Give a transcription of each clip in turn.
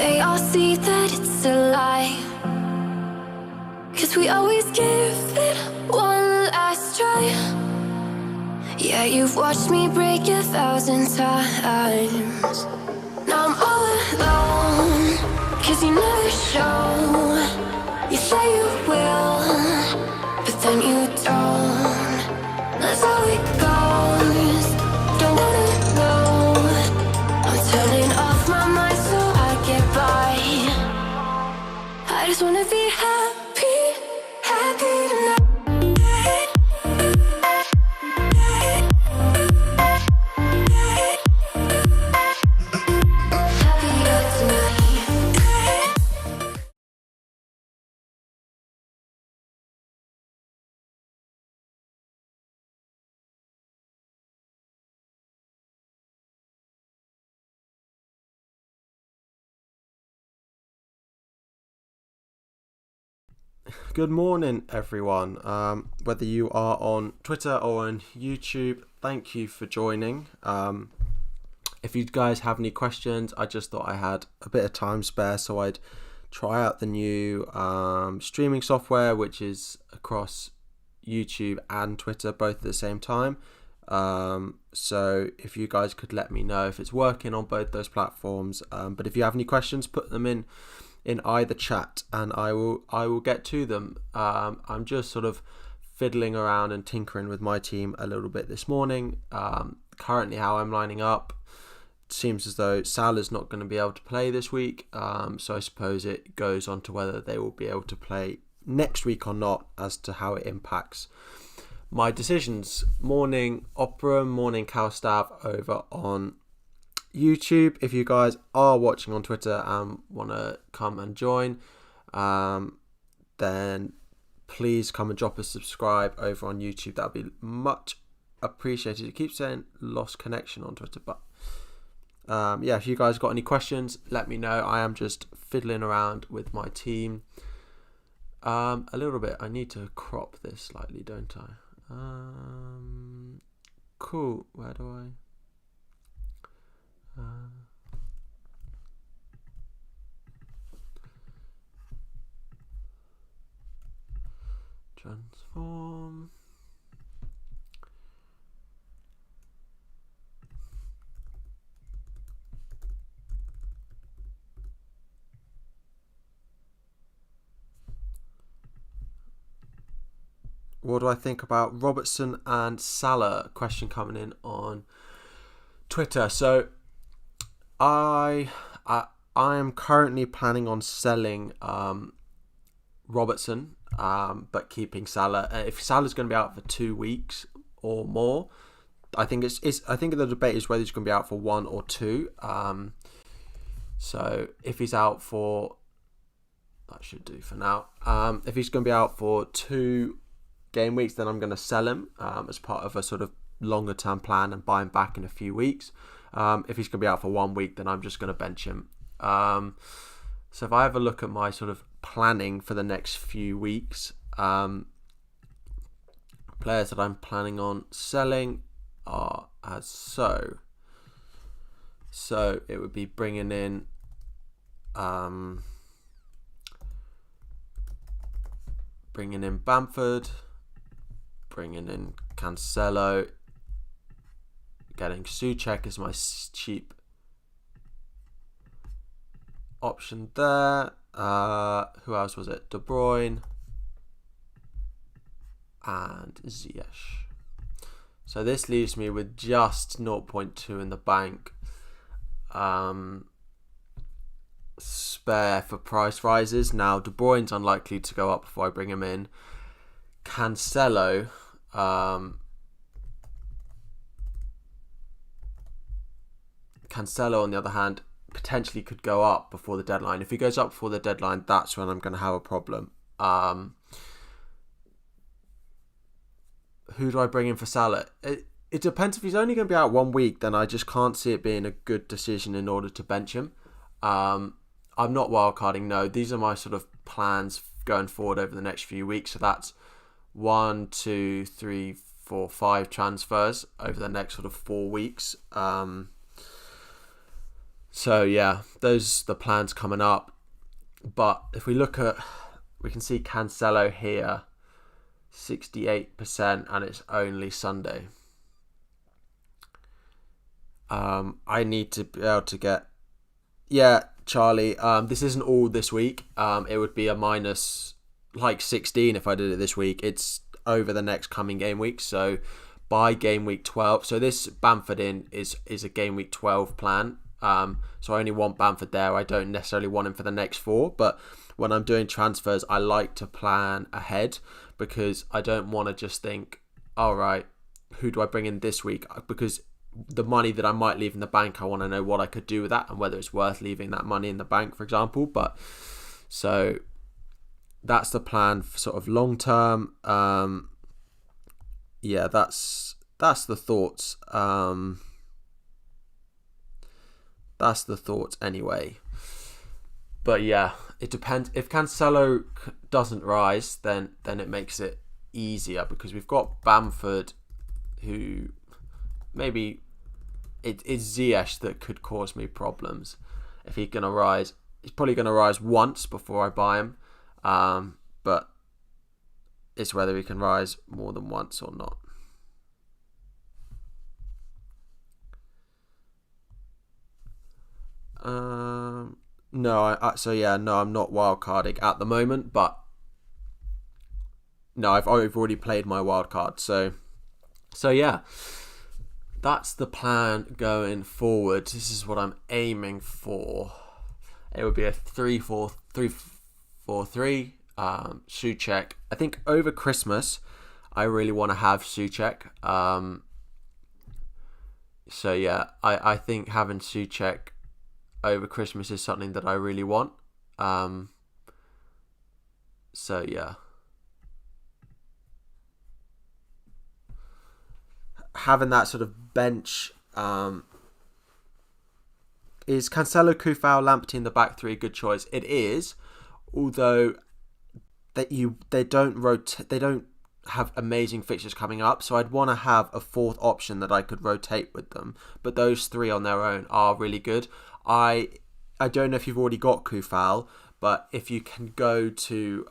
they all see that it's a lie. 'Cause we always give it one last try. Yeah, you've watched me break 1,000 times. Now I'm all alone, 'cause you never show. You say you will, but then you don't. That's how it goes. Don't wanna know. I'm turning off my mind so I get by. I just wanna be happy, happy tonight. Good morning, everyone. Whether you are on Twitter or on YouTube, thank you for joining. If you guys have any questions, I just thought I had a bit of time spare, so I'd try out the new streaming software, which is across YouTube and Twitter both at the same time. So if you guys could let me know if it's working on both those platforms. But if you have any questions, put them in either chat and I will get to them. I'm just sort of fiddling around and tinkering with my team a little bit this morning. Currently how I'm lining up, it seems as though Salah's not going to be able to play this week, so I suppose it goes on to whether they will be able to play next week or not as to how it impacts my decisions. Morning Opera, morning Calstav over on YouTube. If you guys are watching on Twitter and want to come and join, then please come and drop a subscribe over on YouTube. That would be much appreciated. It keeps saying lost connection on Twitter, but yeah, if you guys got any questions, let me know. I am just fiddling around with my team a little bit. I need to crop this slightly, don't I? Cool. Where do I? Transform. What do I think about Robertson and Salah? Question coming in on Twitter. So I am currently planning on selling Robertson, but keeping Salah. If Salah's going to be out for 2 weeks or more, I think I think the debate is whether he's going to be out for 1 or 2. So if he's out for, that should do for now. If he's going to be out for 2 game weeks, then I'm going to sell him as part of a sort of longer term plan and buy him back in a few weeks. If he's going to be out for 1 week, then I'm just going to bench him. So if I have a look at my sort of planning for the next few weeks, players that I'm planning on selling are as so. So it would be bringing in Bamford, bringing in Cancelo, getting Souček as my cheap option there. Who else was it? De Bruyne and Ziyech. So this leaves me with just 0.2 in the bank, spare for price rises. Now De Bruyne's unlikely to go up before I bring him in. Cancelo, on the other hand, potentially could go up before the deadline. If he goes up before the deadline, that's when I'm going to have a problem. Who do I bring in for Salah? It depends. If he's only going to be out 1 week, then I just can't see it being a good decision in order to bench him. I'm not wildcarding, no. These are my sort of plans going forward over the next few weeks. So that's 1, 2, 3, 4, 5 transfers over the next sort of 4 weeks. So yeah, those are the plans coming up. But if we look at, we can see Cancelo here, 68%, and it's only Sunday. I need to be able to get, yeah, Charlie. This isn't all this week. It would be a minus like 16 if I did it this week. It's over the next coming game week. So by game week 12. So this Bamford in is a game week 12 plan. So I only want Bamford there. I don't necessarily want him for the next 4. But when I'm doing transfers, I like to plan ahead because I don't want to just think, all right, who do I bring in this week? Because the money that I might leave in the bank, I want to know what I could do with that and whether it's worth leaving that money in the bank, for example. But so that's the plan for sort of long term. Yeah, that's the thoughts. That's the thoughts anyway. But yeah, it depends. If Cancelo doesn't rise, then it makes it easier because we've got Bamford, who maybe it's Ziyech that could cause me problems. If he's going to rise, he's probably going to rise once before I buy him. But it's whether he can rise more than once or not. No, no, I'm not wildcarding at the moment, but no, I've already played my wildcard, so yeah, that's the plan going forward. This is what I'm aiming for. It would be a 3-4-3. Souček. I think over Christmas, I really want to have Souček. So yeah, I think having Souček over Christmas is something that I really want. So yeah. Having that sort of bench, is Cancelo, Kufau, Lamptey in the back three a good choice? It is, although they don't have amazing fixtures coming up, so I'd want to have a fourth option that I could rotate with them. But those three on their own are really good. I don't know if you've already got Kufau, but if you can go to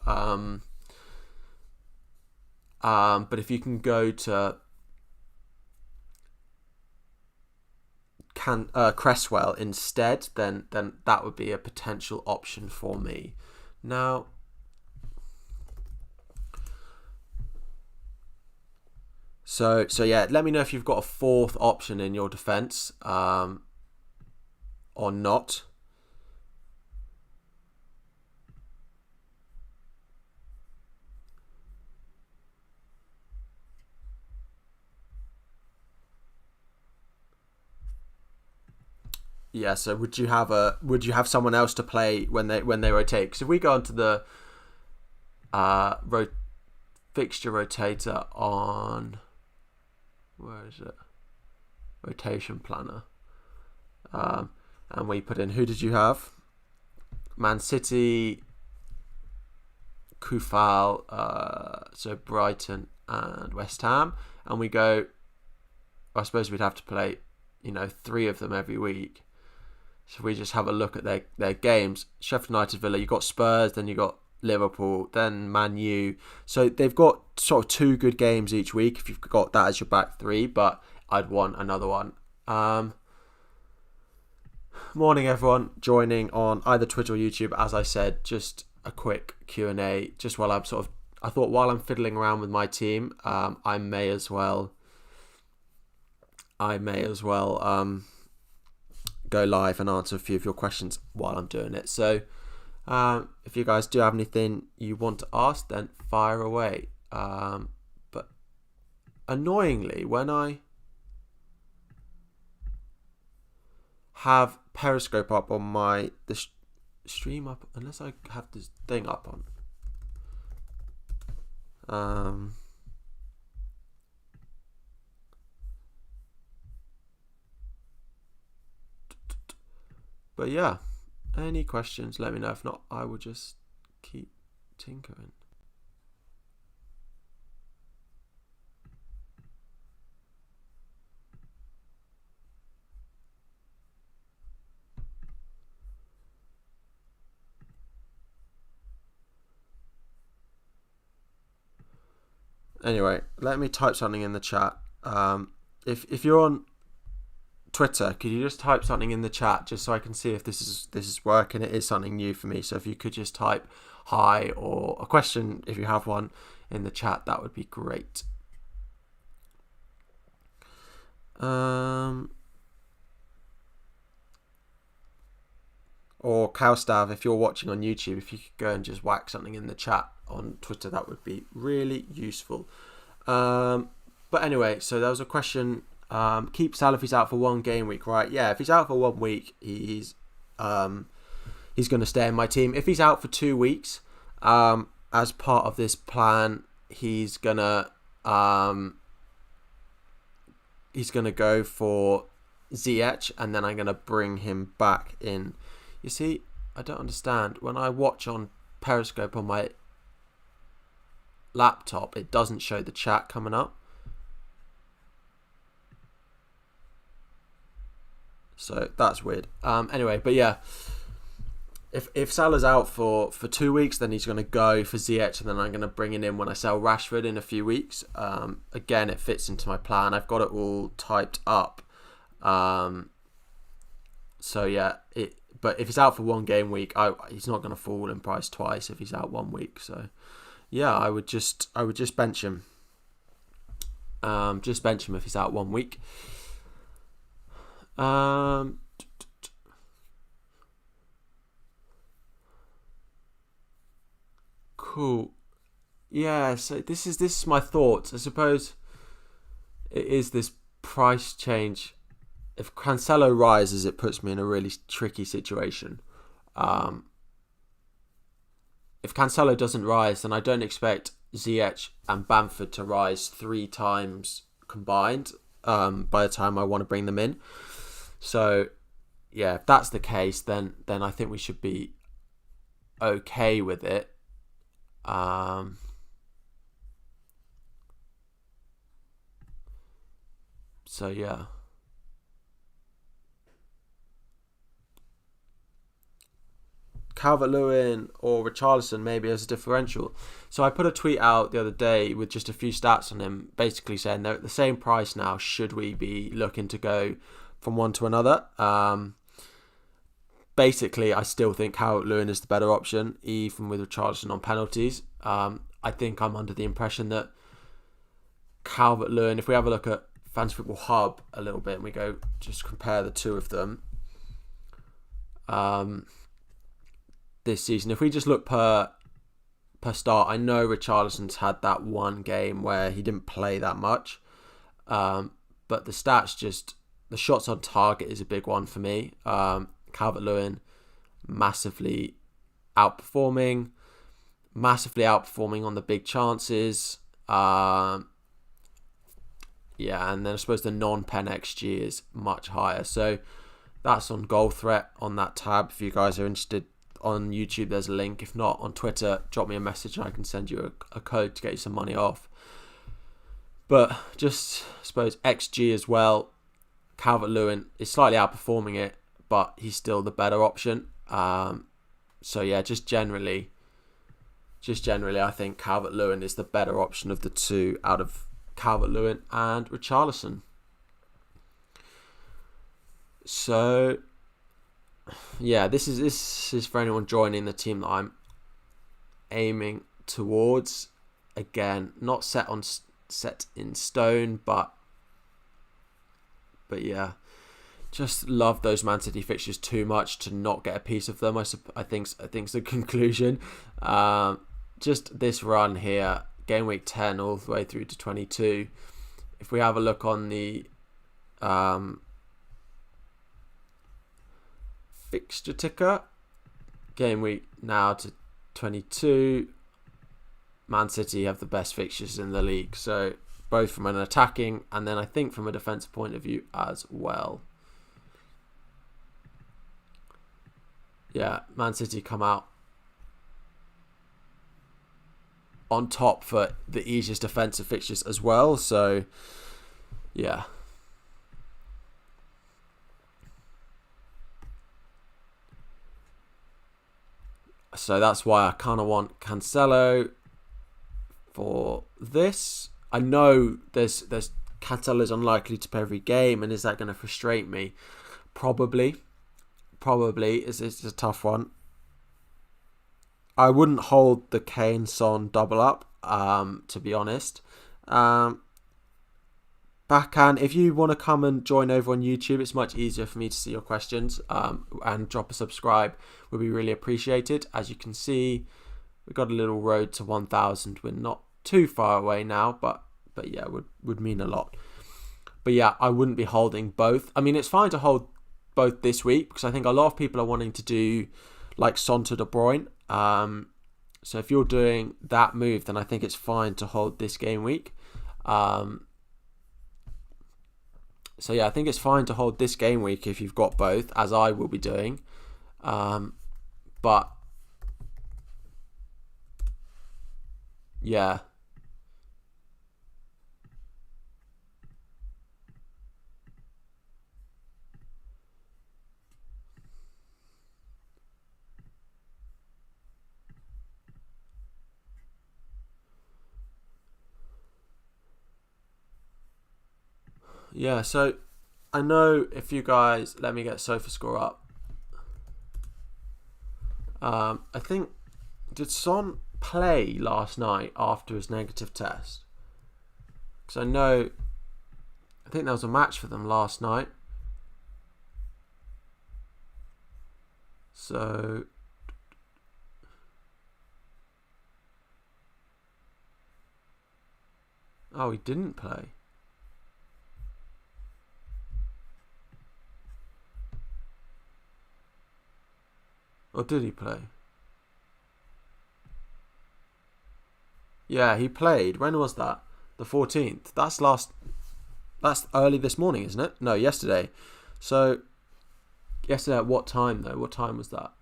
Cresswell instead, then that would be a potential option for me. Now, so yeah, let me know if you've got a fourth option in your defence, or not. Yeah, so would you have someone else to play when they rotate? Because if we go onto the fixture rotator on, where is it? Rotation planner. And we put in, who did you have? Man City, Kufal, so Brighton and West Ham, and we go. I suppose we'd have to play, 3 of them every week. So we just have a look at their games. Sheffield United, Villa, you got Spurs, then you got Liverpool, then Man U. So they've got sort of 2 good games each week if you've got that as your back 3, but I'd want another one. Morning everyone, joining on either Twitter or YouTube. As I said, just a quick Q&A, just while I thought while I'm fiddling around with my team, I may as well go live and answer a few of your questions while I'm doing it. So if you guys do have anything you want to ask, then fire away. But annoyingly, when I have Periscope up on the stream up, unless I have this thing up on, but yeah, any questions, let me know. If not, I will just keep tinkering. Anyway, let me type something in the chat. If you're on Twitter, could you just type something in the chat just so I can see if this is working? It is something new for me, so if you could just type hi or a question if you have one in the chat, that would be great. Or Cowstav, if you're watching on YouTube, if you could go and just whack something in the chat on Twitter, that would be really useful. But anyway, so there was a question. Keep Salah if he's out for one game week, right? Yeah, if he's out for 1 week, he's going to stay in my team. If he's out for 2 weeks, as part of this plan, he's gonna go for Ziyech, and then I'm gonna bring him back in. You see, I don't understand. When I watch on Periscope on my laptop, it doesn't show the chat coming up. So that's weird. Anyway, but yeah, if Salah's out for 2 weeks, then he's going to go for Ziyech, and then I'm going to bring it in when I sell Rashford in a few weeks. Again, it fits into my plan. I've got it all typed up. So yeah, but if he's out for 1 game week, he's not going to fall in price twice if he's out 1 week. So yeah, I would just bench him. Just bench him if he's out 1 week. Cool. Yeah, so this is my thoughts. I suppose it is this price change. If Cancelo rises, it puts me in a really tricky situation. If Cancelo doesn't rise, then I don't expect Ziyech and Bamford to rise 3 times combined by the time I want to bring them in. So, yeah, if that's the case, then I think we should be okay with it. So, yeah. Calvert-Lewin or Richarlison maybe as a differential. So I put a tweet out the other day with just a few stats on him, basically saying they're at the same price now. Should we be looking to go from one to another? Basically, I still think Calvert-Lewin is the better option, even with Richarlison on penalties. I think I'm under the impression that Calvert-Lewin, if we have a look at Fantasy Football Hub a little bit and we go just compare the two of them, this season, if we just look per start, I know Richarlison's had that 1 game where he didn't play that much, but the stats, the shots on target is a big one for me. Calvert-Lewin massively outperforming on the big chances. And then I suppose the non-pen XG is much higher. So that's on goal threat on that tab. If you guys are interested, on YouTube there's a link. If not, on Twitter, drop me a message and I can send you a code to get you some money off. But just, I suppose, XG as well. Calvert-Lewin is slightly outperforming it, but he's still the better option. So yeah, just generally, I think Calvert-Lewin is the better option of the two out of Calvert-Lewin and Richarlison. So yeah, this is for anyone joining the team that I'm aiming towards. Again, not set in stone, but yeah, just love those Man City fixtures too much to not get a piece of them. I think's the conclusion. Just this run here, game week 10 all the way through to 22. If we have a look on the fixture ticker, game week now to 22, Man City have the best fixtures in the league, so both from an attacking and then I think from a defensive point of view as well. Yeah, Man City come out on top for the easiest defensive fixtures as well, so yeah. So that's why I kind of want Cancelo for this. I know there's Cancelo's unlikely to play every game, and is that going to frustrate me? Probably. It's a tough one. I wouldn't hold the Kane Son double up, to be honest. Backhand, if you want to come and join over on YouTube, it's much easier for me to see your questions, and drop a subscribe would be really appreciated. As you can see, we've got a little road to 1,000. We're not too far away now, but yeah, would mean a lot. But yeah, I wouldn't be holding both. I mean, it's fine to hold both this week because I think a lot of people are wanting to do like Son to De Bruyne. So if you're doing that move, then I think it's fine to hold this game week. So yeah, I think it's fine to hold this game week if you've got both, as I will be doing. But yeah. Yeah, so I know if you guys let me get SofaScore up. I think, did Son play last night after his negative test? Because I think there was a match for them last night. So he didn't play. Or did he play? Yeah, he played. When was that? The 14th. That's early this morning, isn't it? No, yesterday. So, yesterday at what time, though? What time was that?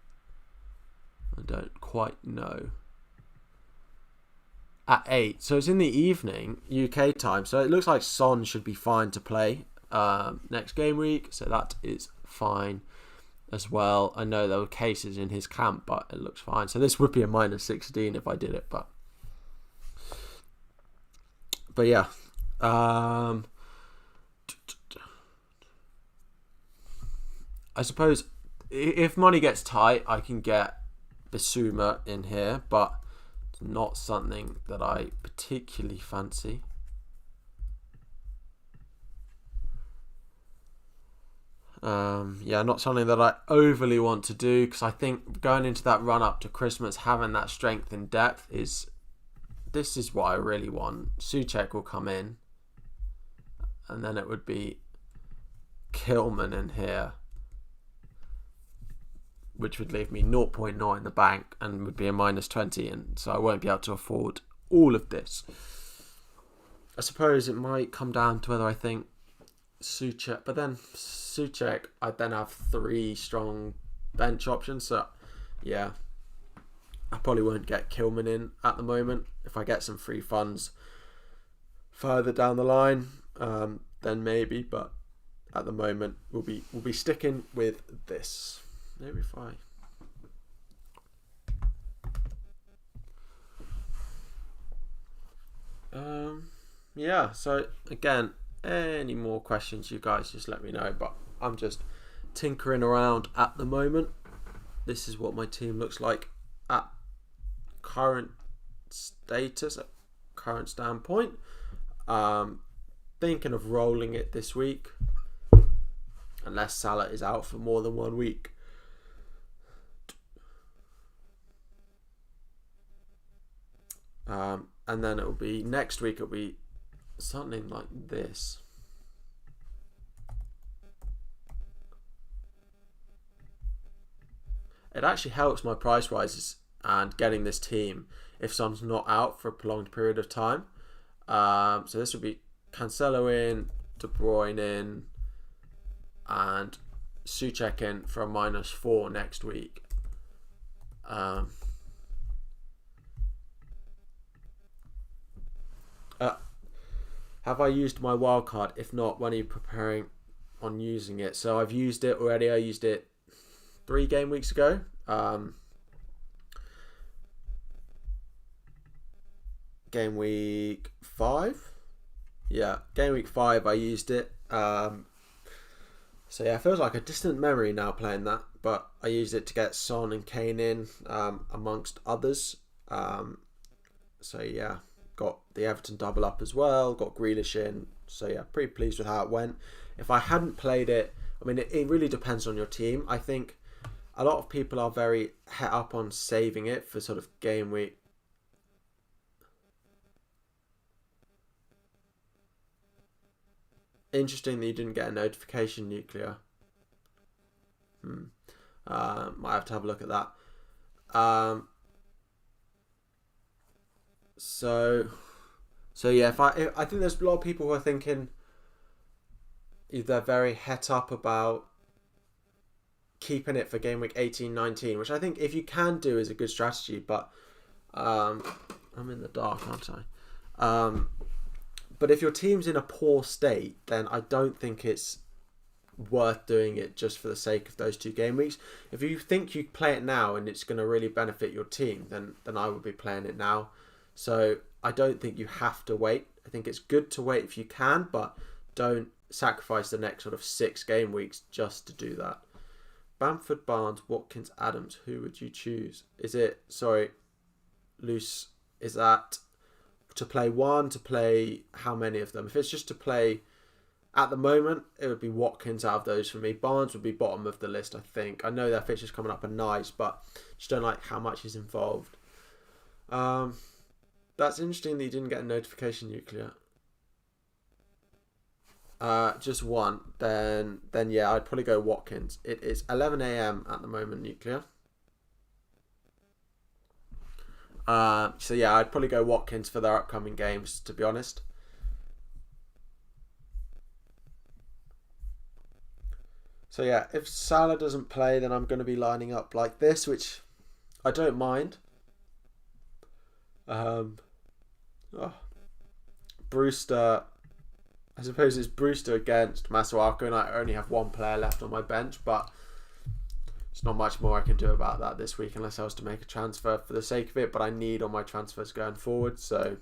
I don't quite know. At 8. So, it's in the evening, UK time. So, it looks like Son should be fine to play next game week. So, that is fine as well. I know there were cases in his camp, but it looks fine. So, this would be a minus 16 if I did it, but yeah. I suppose if money gets tight, I can get Bissouma in here, but it's not something that I particularly fancy. Yeah, not something that I overly want to do, because I think going into that run up to Christmas, having that strength in depth is what I really want. Souček will come in, and then it would be Kilman in here, which would leave me 0.9 in the bank and would be a minus 20, and so I won't be able to afford all of this. I suppose it might come down to whether I think Souček, but then Souček, I then have 3 strong bench options, so yeah, I probably won't get Kilman in at the moment. If I get some free funds further down the line, then maybe, but at the moment we'll be sticking with this. Maybe if yeah, so again, any more questions, you guys just let me know, but I'm just tinkering around at the moment. This is what my team looks like at current status, at current standpoint. Thinking of rolling it this week, unless Salah is out for more than 1 week. And then it'll be next week, it'll be something like this. It actually helps my price rises and getting this team if someone's not out for a prolonged period of time. So this would be Cancelo in, De Bruyne in, and Souček in for a -4 next week. Have I used my wildcard? If not, when are you preparing on using it? So I've used it already. I used it 3 game weeks ago. game week 5. Yeah, game week 5 I used it. So yeah, it feels like a distant memory now playing that, but I used it to get Son and Kane in, amongst others. So yeah, got the Everton double up as well, got Grealish in. So yeah, pretty pleased with how it went. If I hadn't played it, I mean, it really depends on your team. I think a lot of people are very het up on saving it for sort of game week. Interesting that you didn't get a notification, Nuclear. Might have to have a look at that. So yeah, if I think there's a lot of people who are thinking they're very het up about keeping it for game week 18, 19, which I think if you can do is a good strategy. But I'm in the dark, aren't I? But if your team's in a poor state, then I don't think it's worth doing it just for the sake of those 2 game weeks. If you think you play it now and it's going to really benefit your team, then I would be playing it now. So I don't think you have to wait. I think it's good to wait if you can, but don't sacrifice the next sort of 6 game weeks just to do that. Bamford, Barnes, Watkins, Adams. Who would you choose? Is it, sorry, loose, is that to play one, to play how many of them? If it's just to play at the moment, it would be Watkins out of those for me. Barnes would be bottom of the list, I think. I know their fixtures coming up are nice, but just don't like how much is involved. That's interesting that you didn't get a notification, Nuclear. Just one. Then yeah, I'd probably go Watkins. It is 11 a.m. at the moment, Nuclear. So yeah, I'd probably go Watkins for their upcoming games, to be honest. So yeah, if Salah doesn't play, then I'm going to be lining up like this, which I don't mind. Brewster, I suppose it's Brewster against Masuaku, and I only have 1 player left on my bench, but there's not much more I can do about that this week unless I was to make a transfer for the sake of it, but I need all my transfers going forward. So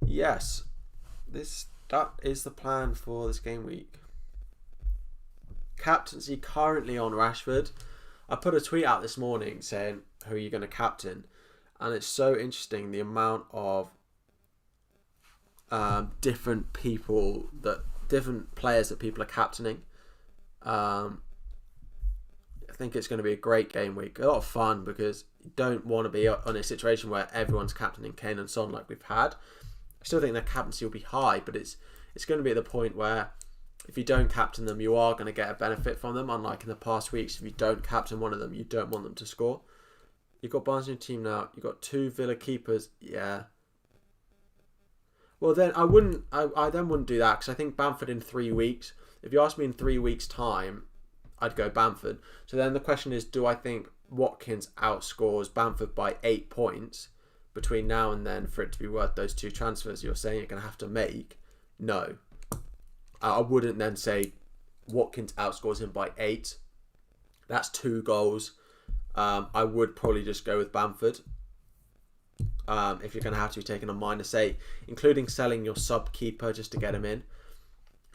yes, that is the plan for this game week. Captaincy currently on Rashford. I put a tweet out this morning saying who are you going to captain, and it's so interesting the amount of different players that people are captaining. I think it's going to be a great game week, a lot of fun, because you don't want to be on a situation where everyone's captaining Kane and Son like we've had. I still think their captaincy will be high, but it's going to be at the point where if you don't captain them, you are going to get a benefit from them. Unlike in the past weeks, if you don't captain one of them, you don't want them to score. You've got Barnes in your team now. You've got 2 Villa keepers. Yeah. Well, then I then wouldn't do that, because I think Bamford in 3 weeks. If you ask me in 3 weeks' time, I'd go Bamford. So then the question is, do I think Watkins outscores Bamford by 8 points between now and then for it to be worth those 2 transfers you're saying you're going to have to make? No. I wouldn't then say Watkins outscores him by 8. That's 2 goals. I would probably just go with Bamford. If you're going to have to be taking a -8, including selling your sub keeper just to get him in,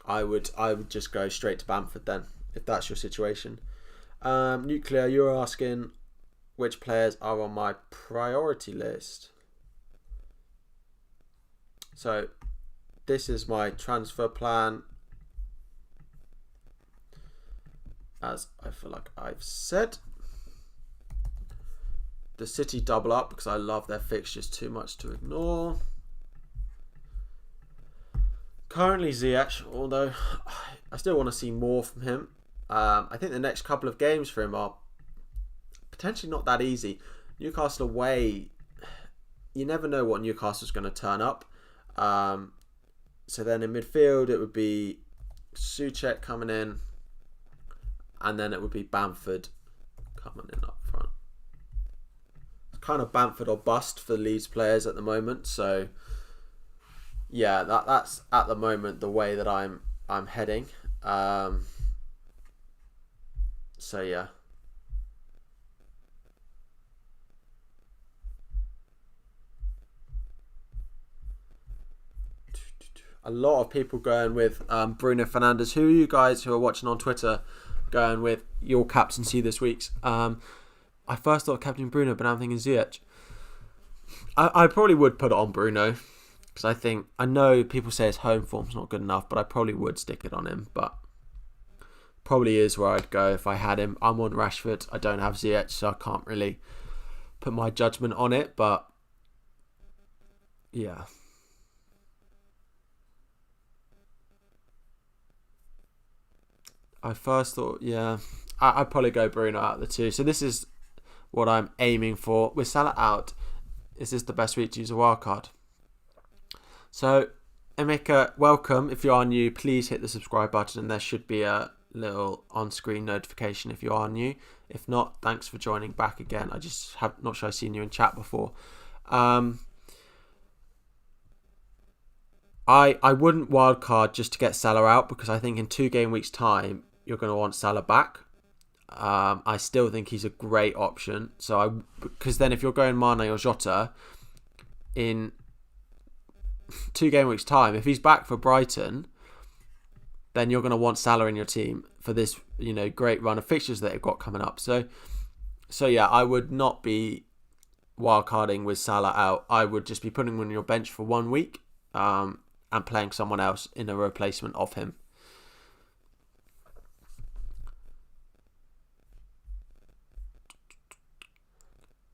I would just go straight to Bamford then, if that's your situation. Nuclear, you're asking which players are on my priority list. So this is my transfer plan, as I feel like I've said. The City double up because I love their fixtures too much to ignore. Currently Ziyech, although I still want to see more from him. I think the next couple of games for him are potentially not that easy. Newcastle away, you never know what Newcastle's going to turn up. So then in midfield it would be Souček coming in, and then it would be Bamford coming in up front. It's kind of Bamford or bust for Leeds players at the moment. So yeah, that's at the moment the way that I'm heading. So yeah. a lot of people going with Bruno Fernandes. Who are you guys who are watching on Twitter going with your captaincy this week's? I first thought Captain Bruno, but now I'm thinking Ziyech. I probably would put it on Bruno because I know people say his home form's not good enough, but I probably would stick it on him. But probably is where I'd go if I had him. I'm on Rashford. I don't have Ziyech, so I can't really put my judgment on it. But yeah. I first thought, yeah, I'd probably go Bruno out of the two. So this is what I'm aiming for. With Salah out, is this the best week to use a wildcard? So, Emeka, welcome. If you are new, please hit the subscribe button and there should be a little on-screen notification if you are new. If not, thanks for joining back again. I just have not sure I've seen you in chat before. I wouldn't wildcard just to get Salah out because I think in 2 game weeks time you're going to want Salah back. I still think he's a great option. Because then if you're going Mane or Jota in 2 game weeks time, if he's back for Brighton, then you're going to want Salah in your team for this, great run of fixtures that they've got coming up. So yeah, I would not be wildcarding with Salah out. I would just be putting him on your bench for 1 week and playing someone else in a replacement of him.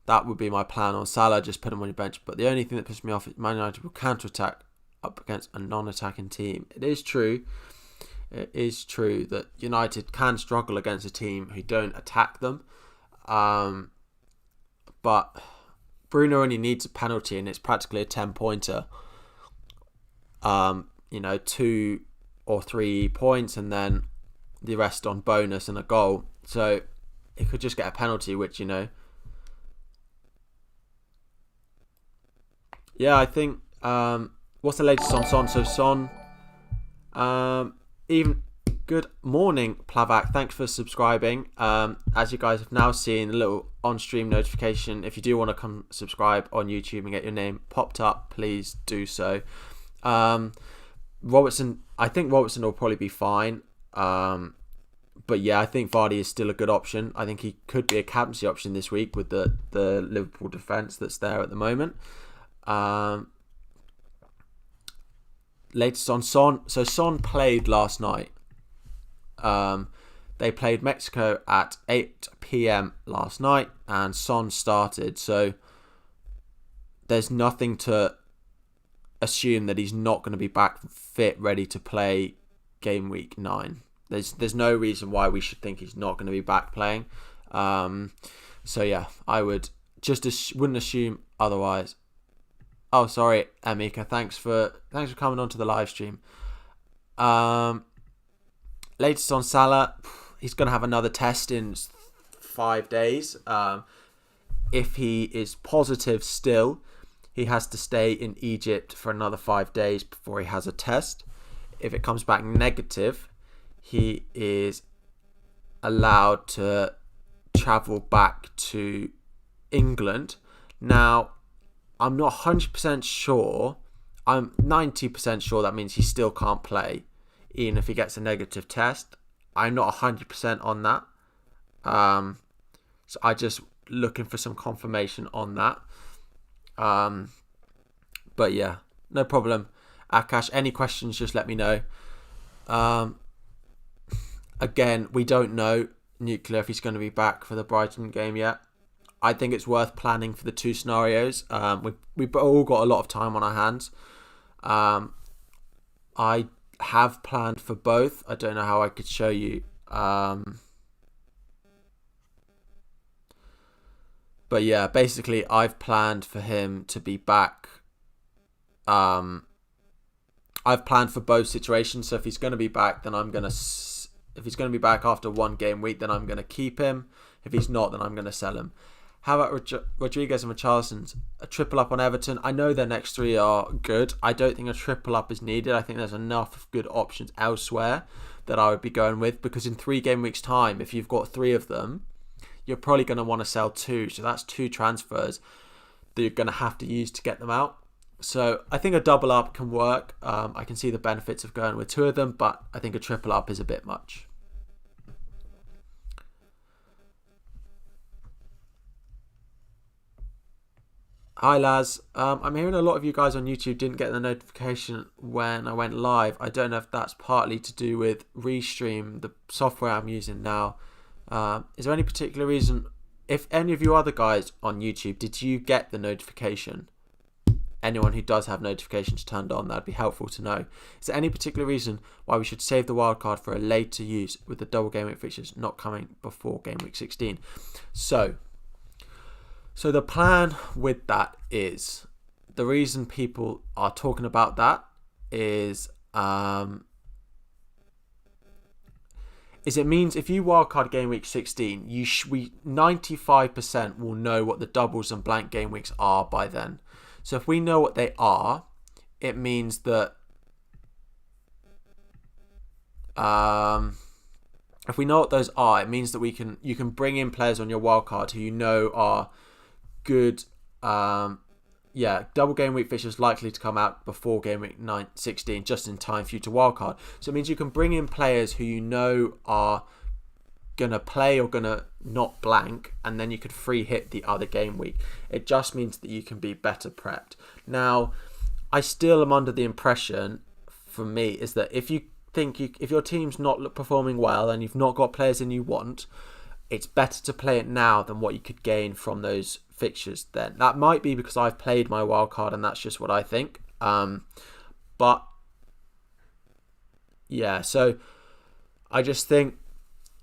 That would be my plan on Salah, just put him on your bench. But the only thing that pisses me off is Man United will counter-attack up against a non-attacking team. It is true that United can struggle against a team who don't attack them. But Bruno only needs a penalty and it's practically a 10-pointer. 2 or 3 points and then the rest on bonus and a goal. So he could just get a penalty, which, yeah, I think, what's the latest on Son? So Son, even good morning, Plavak. Thanks for subscribing. As you guys have now seen, a little on-stream notification. If you do want to come subscribe on YouTube and get your name popped up, please do so. Robertson, I think Robertson will probably be fine. But yeah, I think Vardy is still a good option. I think he could be a captaincy option this week with the Liverpool defence that's there at the moment. Latest on Son. So Son played last night. They played Mexico at 8 p.m. last night and Son started. So there's nothing to assume that he's not going to be back fit, ready to play game week 9. There's no reason why we should think he's not going to be back playing. So yeah, I would wouldn't assume otherwise. Oh, sorry, Emeka. Thanks for coming onto the live stream. Latest on Salah, he's going to have another test in 5 days. If he is positive still, he has to stay in Egypt for another 5 days before he has a test. If it comes back negative, he is allowed to travel back to England. Now, I'm not 100% sure. I'm 90% sure that means he still can't play, even if he gets a negative test. I'm not 100% on that. So I just looking for some confirmation on that. But yeah, no problem. Akash, any questions, just let me know. Again, we don't know Nuclear if he's going to be back for the Brighton game yet. I think it's worth planning for the 2 scenarios. We've all got a lot of time on our hands. I have planned for both. I don't know how I could show you. But yeah, basically I've planned for him to be back. I've planned for both situations. So if he's going to be back, then if he's going to be back after 1 game week, then I'm going to keep him. If he's not, then I'm going to sell him. How about Rodriguez and Richarlison's a triple up on Everton? I know their next 3 are good. I don't think a triple up is needed. I think there's enough good options elsewhere that I would be going with, because in 3 game weeks time, if you've got 3 of them, you're probably going to want to sell 2. So that's 2 transfers that you're going to have to use to get them out. So I think a double up can work. I can see the benefits of going with two of them, but I think a triple up is a bit much. Hi Laz, I'm hearing a lot of you guys on YouTube didn't get the notification when I went live. I don't know if that's partly to do with Restream, the software I'm using now. Is there any particular reason, if any of you other guys on YouTube, did you get the notification? Anyone who does have notifications turned on, that'd be helpful to know. Is there any particular reason why we should save the wildcard for a later use with the double game week fixtures not coming before game week 16? So the plan with that is, the reason people are talking about that is it means if you wildcard game week 16, we 95% will know what the doubles and blank game weeks are by then. So if we know what they are, it means that if we know what those are, it means that you can bring in players on your wildcard who you know are good. Double game week fixtures likely to come out before game week 16, just in time for you to wildcard. So it means you can bring in players who you know are gonna play or gonna not blank, and then you could free hit the other game week. It just means that you can be better prepped. Now, I still am under the impression, for me, is that if your team's not performing well and you've not got players in you want, it's better to play it now than what you could gain from those fixtures then. That might be because I've played my wild card and that's just what I think. But yeah, so I just think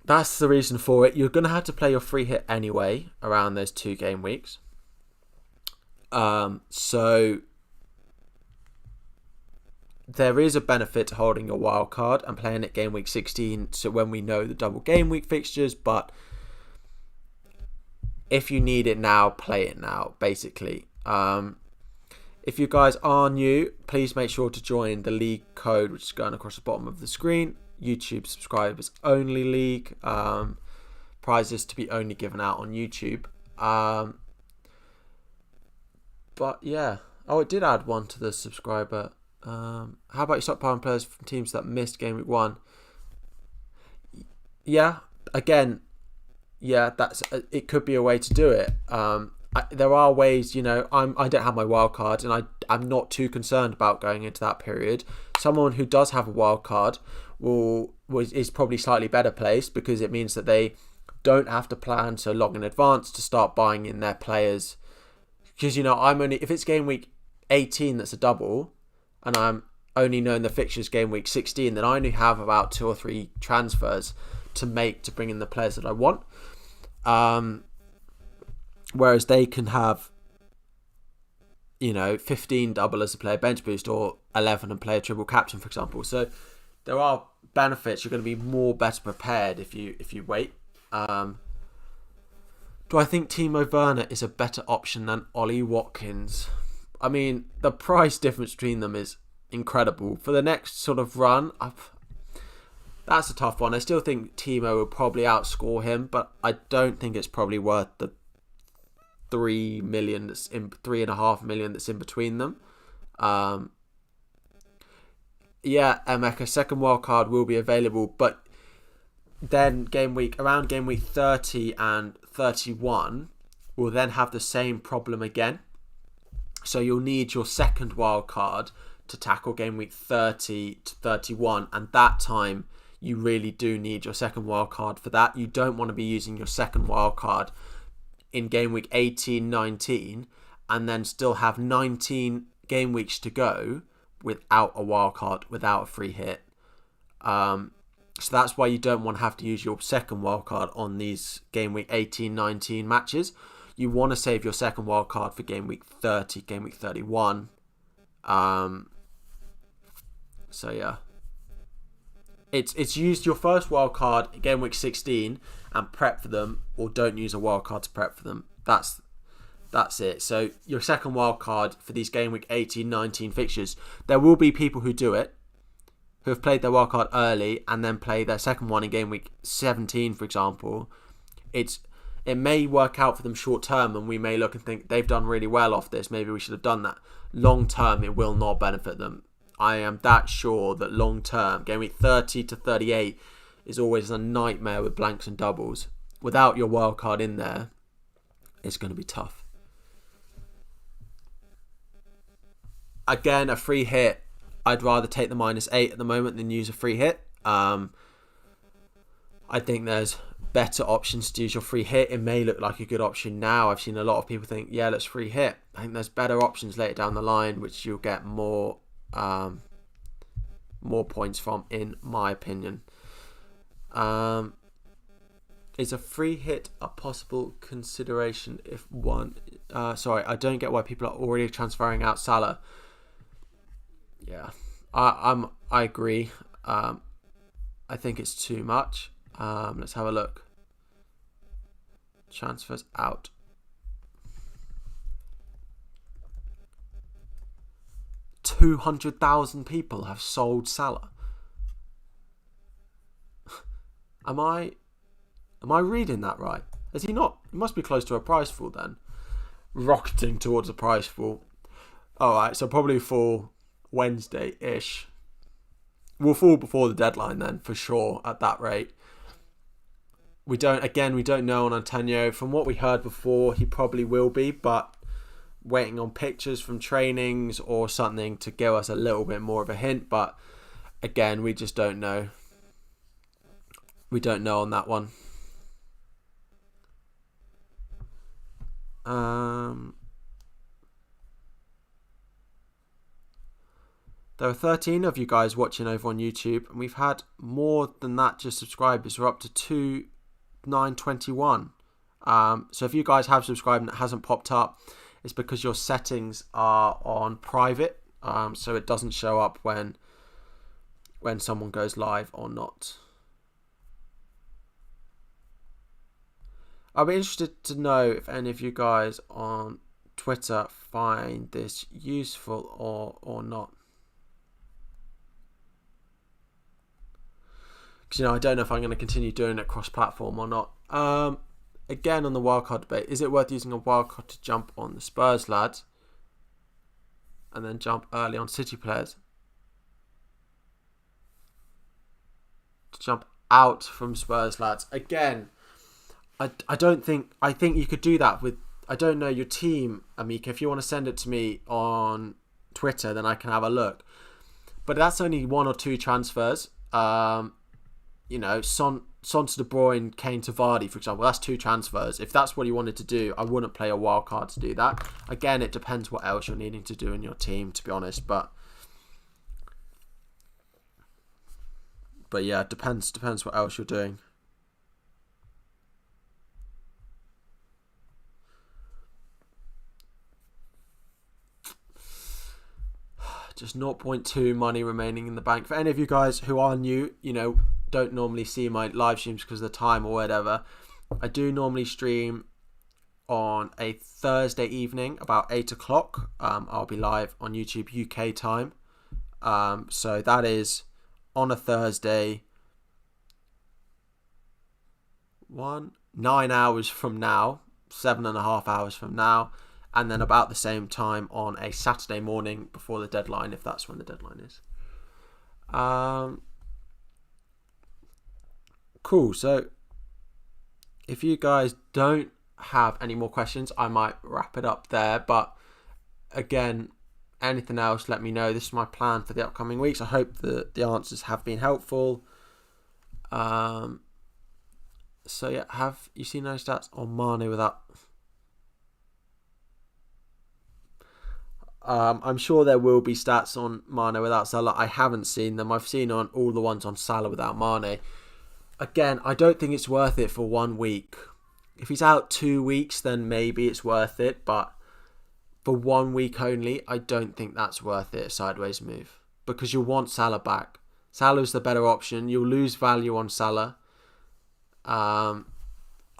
that's the reason for it. You're going to have to play your free hit anyway around those 2 game weeks. So there is a benefit to holding your wild card and playing it game week 16, so when we know the double game week fixtures, but if you need it now, play it now, basically. If you guys are new, please make sure to join the league code, which is going across the bottom of the screen. YouTube subscribers only league. Prizes to be only given out on YouTube. But yeah. Oh, it did add one to the subscriber. How about you stockpiling players from teams that missed game week 1? Yeah, again, yeah, it could be a way to do it. There are ways, I don't have my wild card, and I'm not too concerned about going into that period. Someone who does have a wild card is probably slightly better placed, because it means that they don't have to plan so long in advance to start buying in their players. Because if it's game week 18 that's a double, and I'm only knowing the fixtures game week 16, then I only have about 2 or 3 transfers to make to bring in the players that I want. Whereas they can have 15 double as a player bench boost, or 11 and play a triple captain, for example. So there are benefits. You're going to be better prepared if you wait. Do I think Timo Werner is a better option than Ollie Watkins? I mean, the price difference between them is incredible. For the next sort of run, that's a tough one. I still think Timo will probably outscore him, but I don't think it's probably worth the 3.5 million that's in between them. Emeka, second wild card will be available, but then around game week 30 and 31 will then have the same problem again. So you'll need your second wild card to tackle game week 30 to 31, and that time you really do need your second wild card for that. You don't want to be using your second wild card in game week 18, 19, and then still have 19 game weeks to go without a wild card, without a free hit. So that's why you don't want to have to use your second wild card on these game week 18, 19 matches. You want to save your second wild card for game week 30, game week 31. So yeah. It's used your first wild card game week 16 and prep for them, or don't use a wild card to prep for them. That's it. So your second wild card for these game week 18, 19 fixtures, there will be people who do it, who have played their wild card early and then play their second one in game week 17, for example. It may work out for them short term, and we may look and think they've done really well off this. Maybe we should have done that. long term it will not benefit them. I am that sure that long term, game week 30 to 38 is always a nightmare with blanks and doubles. Without your wild card in there, it's going to be tough. Again, a free hit. I'd rather take the -8 at the moment than use a free hit. I think there's better options to use your free hit. It may look like a good option now. I've seen a lot of people think, yeah, let's free hit. I think there's better options later down the line, which you'll get more points from, in my opinion. Is a free hit a possible consideration if one... sorry, I don't get why people are already transferring out Salah. Yeah, I agree. I think it's too much. Let's have a look. Transfers out. $200,000 people have sold Salah. Am I reading that right? Is he not? He must be close to a price fall then. Rocketing towards a price fall. Alright, so probably fall Wednesday-ish. We'll fall before the deadline then, for sure, at that rate. We don't know on Antonio. From what we heard before, he probably will be, but waiting on pictures from trainings or something to give us a little bit more of a hint. But again, we just don't know. We don't know on that one. There are 13 of you guys watching over on YouTube, and we've had more than that just subscribers. We're up to 2,921. So if you guys have subscribed and it hasn't popped up, it's because your settings are on private, so it doesn't show up when someone goes live or not. I'll be interested to know if any of you guys on Twitter find this useful or not. Because, I don't know if I'm going to continue doing it cross-platform or not. Again, on the wildcard debate, is it worth using a wildcard to jump on the Spurs lads and then jump early on City players? To jump out from Spurs lads. Again, I think you could do that with, I don't know, your team, Amika. If you want to send it to me on Twitter, then I can have a look. But that's only 1 or 2 transfers. Son to De Bruyne, Kane to Vardy, for example. That's 2 transfers. If that's what you wanted to do, I wouldn't play a wild card to do that. Again, it depends what else you're needing to do in your team, to be honest. But yeah, it depends what else you're doing. Just 0.2 money remaining in the bank. For any of you guys who are new, don't normally see my live streams because of the time or whatever, I do normally stream on a Thursday evening about 8 o'clock. I'll be live on YouTube UK time. So that is on a Thursday, 9 hours from now, 7.5 hours from now. And then about the same time on a Saturday morning before the deadline, if that's when the deadline is. Cool. So if you guys don't have any more questions, I might wrap it up there. But again, anything else, let me know. This is my plan for the upcoming weeks. I hope that the answers have been helpful. So yeah, have you seen those stats on Mane without... I'm sure there will be stats on Mane without Salah. I haven't seen them. I've seen on all the ones on Salah without Mane. Again, I don't think it's worth it for 1 week. If he's out 2 weeks, then maybe it's worth it. But for 1 week only, I don't think that's worth it, a sideways move. Because you'll want Salah back. Salah's the better option. You'll lose value on Salah.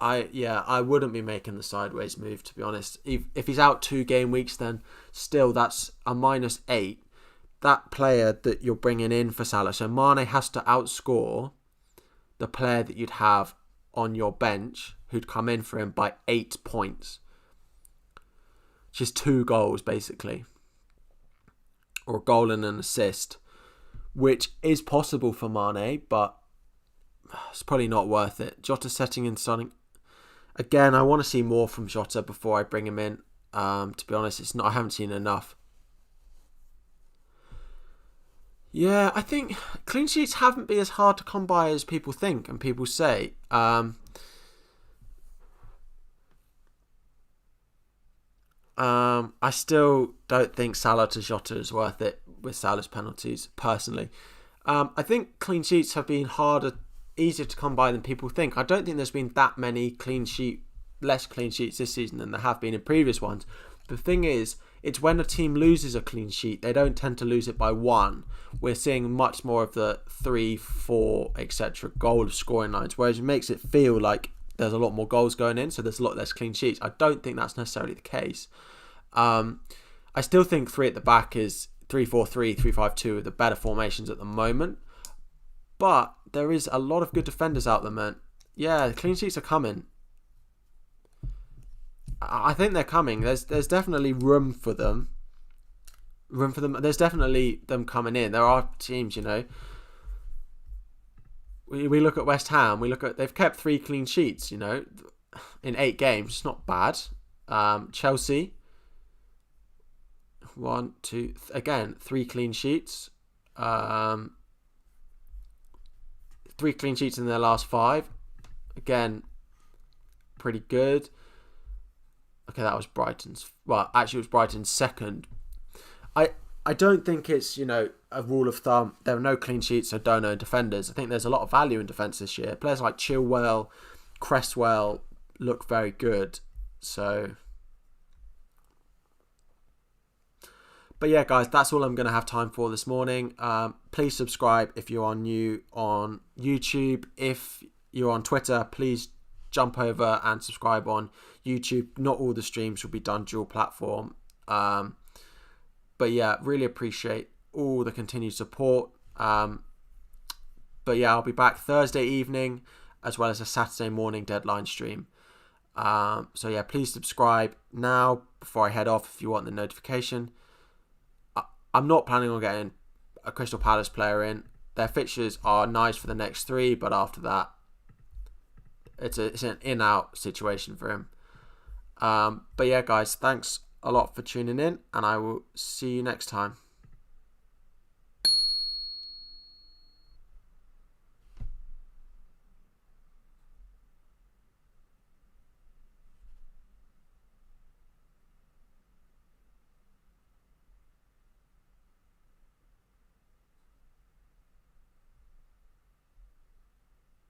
I wouldn't be making the sideways move, to be honest. If he's out 2 game weeks, then still that's a -8. That player that you're bringing in for Salah, so Mane has to outscore the player that you'd have on your bench who'd come in for him by 8 points. Which is 2 goals, basically. or a goal and an assist, which is possible for Mane, but it's probably not worth it. Jota setting and starting. Again, I want to see more from Jota before I bring him in. To be honest, I haven't seen enough. Yeah, I think clean sheets haven't been as hard to come by as people think and people say. I still don't think Salah to Jota is worth it with Salah's penalties, personally. I think clean sheets have been easier to come by than people think. I don't think there's been that many less clean sheets this season than there have been in previous ones. The thing is, it's when a team loses a clean sheet, they don't tend to lose it by one. We're seeing much more of the 3, 4, etc. goal of scoring lines, whereas it makes it feel like there's a lot more goals going in, so there's a lot less clean sheets. I don't think that's necessarily the case. I still think 3 at the back is 3-4-3, 3-5-2 are the better formations at the moment. But there is a lot of good defenders out there, man. Yeah, clean sheets are coming. I think they're coming. There's definitely room for them. There's definitely them coming in. There are teams, We look at West Ham. They've kept 3 clean sheets, in 8 games. It's not bad. Chelsea. 1, 2, again 3 clean sheets. 3 clean sheets in their last 5. Again, pretty good. Okay, that was Brighton's. Well, actually, it was Brighton's second. I don't think it's, a rule of thumb. There are no clean sheets, so don't own defenders. I think there's a lot of value in defence this year. Players like Chilwell, Cresswell look very good. So, but yeah, guys, that's all I'm going to have time for this morning. Please subscribe if you are new on YouTube. If you're on Twitter, please jump over and subscribe on YouTube. Not all the streams will be done dual platform. But yeah, really appreciate all the continued support. But yeah, I'll be back Thursday evening as well as a Saturday morning deadline stream. So yeah, please subscribe now before I head off if you want the notification. I'm not planning on getting a Crystal Palace player in. Their fixtures are nice for the next 3, but after that, it's an in-out situation for him. But yeah, guys, thanks a lot for tuning in, and I will see you next time.